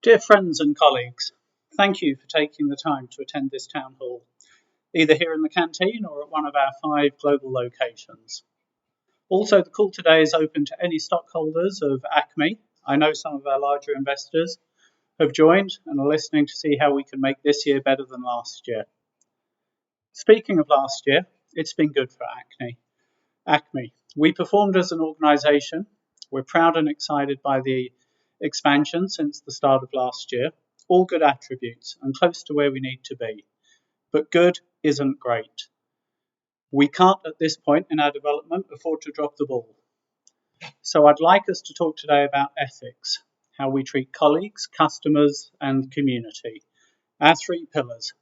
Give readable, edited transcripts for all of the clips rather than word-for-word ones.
Dear friends and colleagues, thank you for taking the time to attend this town hall, either here in the canteen or at one of our 5 global locations. Also, the call today is open to any stockholders of ACME. I know some of our larger investors have joined and are listening to see how we can make this year better than last year. Speaking of last year, it's been good for ACME. We performed as an organisation. We're proud and excited by the expansion since the start of last year. All good attributes and close to where we need to be. But good isn't great. We can't at this point in our development afford to drop the ball. So I'd like us to talk today about ethics, how we treat colleagues, customers and community. Our 3 pillars,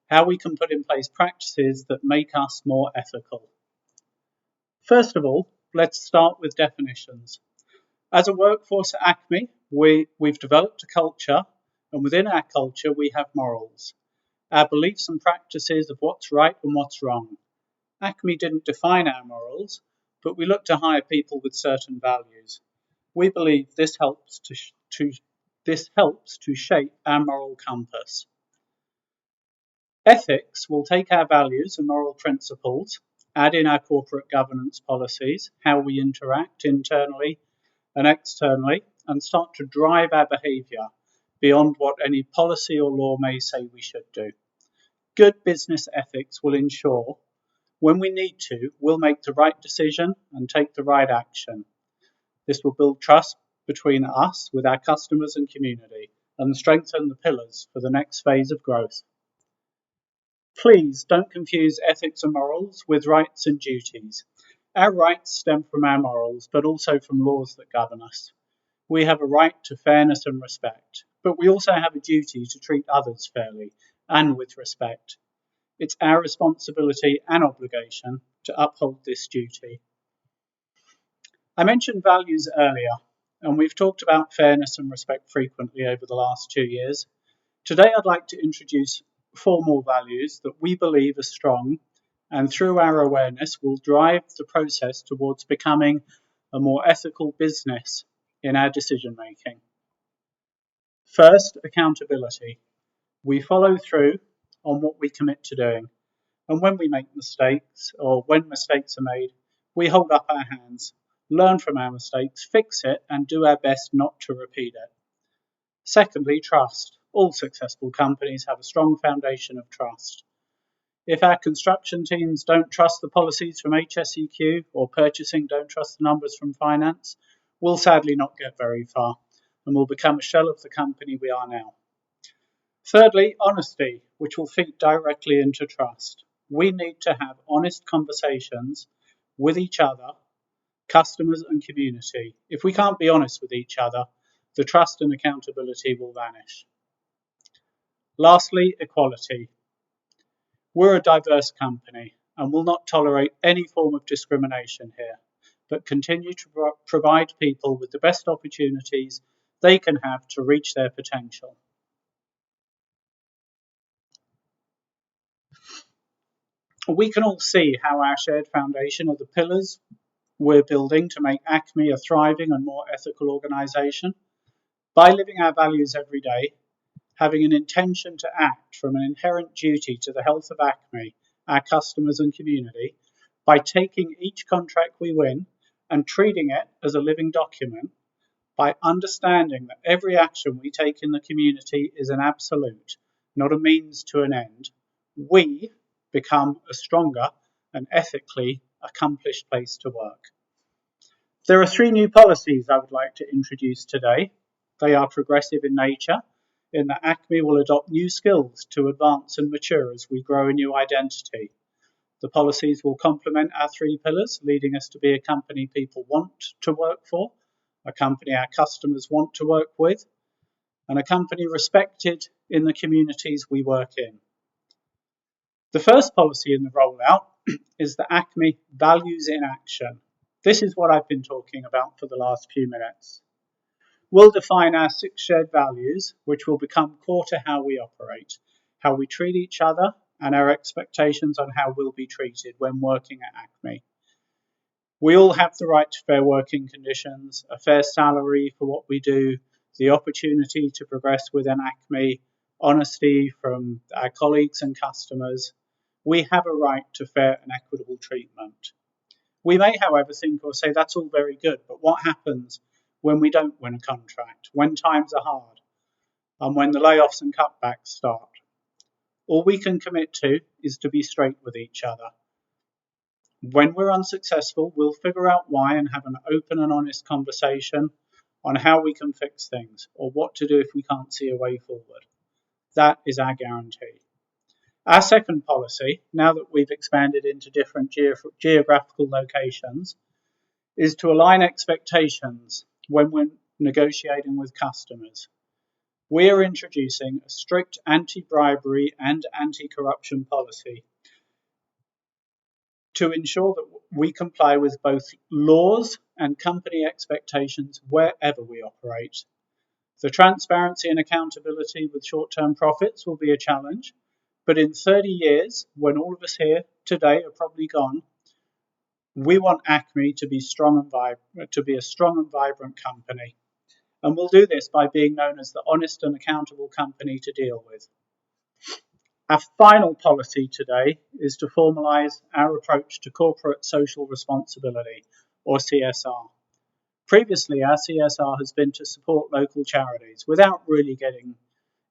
how we can put in place practices that make us more ethical. First of all, let's start with definitions. As a workforce at ACME, we've developed a culture, and within our culture we have morals, our beliefs and practices of what's right and what's wrong. ACME didn't define our morals, but we look to hire people with certain values. We believe this helps to shape our moral compass. Ethics will take our values and moral principles, add in our corporate governance policies, how we interact internally and externally, and start to drive our behaviour beyond what any policy or law may say we should do. Good business ethics will ensure, when we need to, we'll make the right decision and take the right action. This will build trust between us with our customers and community and strengthen the pillars for the next phase of growth. Please don't confuse ethics and morals with rights and duties. Our rights stem from our morals, but also from laws that govern us. We have a right to fairness and respect, but we also have a duty to treat others fairly and with respect. It's our responsibility and obligation to uphold this duty. I mentioned values earlier, and we've talked about fairness and respect frequently over the last 2 years. Today I'd like to introduce 4 more values that we believe are strong, and through our awareness will drive the process towards becoming a more ethical business in our decision making. First, accountability. We follow through on what we commit to doing, and when we make mistakes or when mistakes are made, we hold up our hands, learn from our mistakes, fix it and do our best not to repeat it. Secondly, trust. All successful companies have a strong foundation of trust. If our construction teams don't trust the policies from HSEQ or purchasing don't trust the numbers from finance, we'll sadly not get very far and will become a shell of the company we are now. Thirdly, honesty, which will feed directly into trust. We need to have honest conversations with each other, customers and community. If we can't be honest with each other, the trust and accountability will vanish. Lastly, equality. We're a diverse company and will not tolerate any form of discrimination here, but continue to provide people with the best opportunities they can have to reach their potential. We can all see how our shared foundation are the pillars we're building to make ACME a thriving and more ethical organisation. By living our values every day, having an intention to act from an inherent duty to the health of ACME, our customers and community, by taking each contract we win and treating it as a living document, by understanding that every action we take in the community is an absolute, not a means to an end, we become a stronger and ethically accomplished place to work. There are 3 new policies I would like to introduce today. They are progressive in nature, in that ACME will adopt new skills to advance and mature as we grow a new identity. The policies will complement our 3 pillars, leading us to be a company people want to work for, a company our customers want to work with, and a company respected in the communities we work in. The first policy in the rollout is the ACME Values in Action. This is what I've been talking about for the last few minutes. We'll define our 6 shared values, which will become core to how we operate, how we treat each other, and our expectations on how we'll be treated when working at ACME. We all have the right to fair working conditions, a fair salary for what we do, the opportunity to progress within ACME, honesty from our colleagues and customers, we have a right to fair and equitable treatment. We may, however, think or say that's all very good, but what happens when we don't win a contract, when times are hard, and when the layoffs and cutbacks start? All we can commit to is to be straight with each other. When we're unsuccessful, we'll figure out why and have an open and honest conversation on how we can fix things or what to do if we can't see a way forward. That is our guarantee. Our second policy, now that we've expanded into different geographical locations, is to align expectations when we're negotiating with customers. We are introducing a strict anti-bribery and anti-corruption policy to ensure that we comply with both laws and company expectations wherever we operate. The transparency and accountability with short-term profits will be a challenge, but in 30 years, when all of us here today are probably gone, we want ACME to be a strong and vibrant company. And we'll do this by being known as the honest and accountable company to deal with. Our final policy today is to formalise our approach to corporate social responsibility, or CSR. Previously, our CSR has been to support local charities without really getting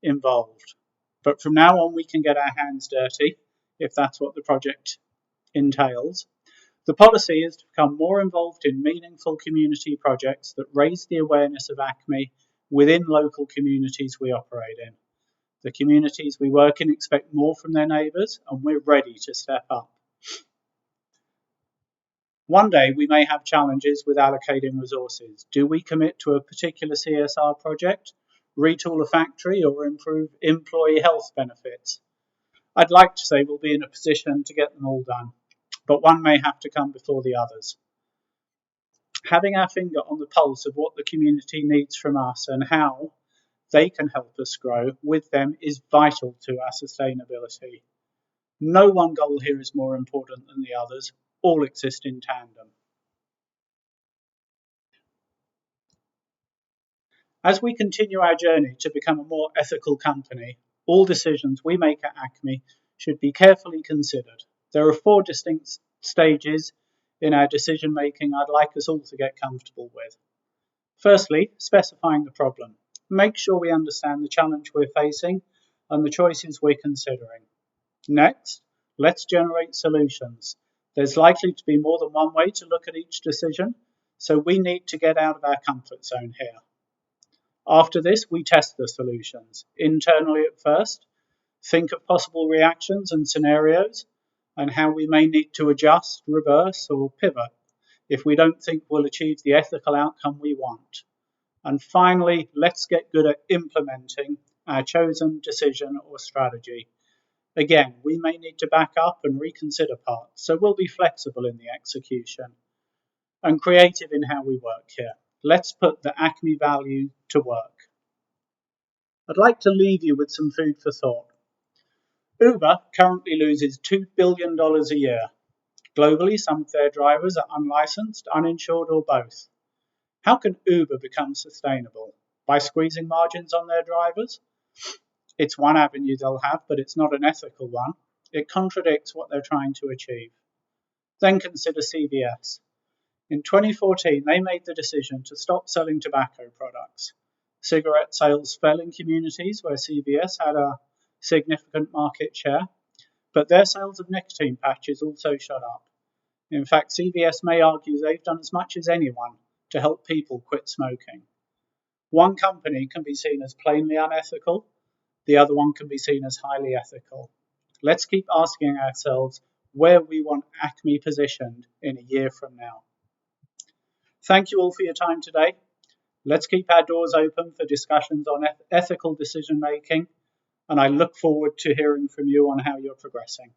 involved. But from now on, we can get our hands dirty, if that's what the project entails. The policy is to become more involved in meaningful community projects that raise the awareness of ACME within local communities we operate in. The communities we work in expect more from their neighbours, and we're ready to step up. One day we may have challenges with allocating resources. Do we commit to a particular CSR project, retool a factory, or improve employee health benefits? I'd like to say we'll be in a position to get them all done, but one may have to come before the others. Having our finger on the pulse of what the community needs from us and how they can help us grow with them is vital to our sustainability. No one goal here is more important than the others. All exist in tandem. As we continue our journey to become a more ethical company, all decisions we make at ACME should be carefully considered. There are 4 distinct stages in our decision making I'd like us all to get comfortable with. Firstly, specifying the problem. Make sure we understand the challenge we're facing and the choices we're considering. Next, let's generate solutions. There's likely to be more than one way to look at each decision, so we need to get out of our comfort zone here. After this, we test the solutions, internally at first, think of possible reactions and scenarios, and how we may need to adjust, reverse, or pivot if we don't think we'll achieve the ethical outcome we want. And finally, let's get good at implementing our chosen decision or strategy. Again, we may need to back up and reconsider parts, so we'll be flexible in the execution and creative in how we work here. Let's put the ACME value to work. I'd like to leave you with some food for thought. Uber currently loses $2 billion a year. Globally, some of their drivers are unlicensed, uninsured, or both. How can Uber become sustainable? By squeezing margins on their drivers? It's one avenue they'll have, but it's not an ethical one. It contradicts what they're trying to achieve. Then consider CVS. In 2014, they made the decision to stop selling tobacco products. Cigarette sales fell in communities where CVS had a significant market share, but their sales of nicotine patches also shot up. In fact, CVS may argue they've done as much as anyone to help people quit smoking. One company can be seen as plainly unethical, the other one can be seen as highly ethical. Let's keep asking ourselves where we want ACME positioned in a year from now. Thank you all for your time today. Let's keep our doors open for discussions on ethical decision making, and I look forward to hearing from you on how you're progressing.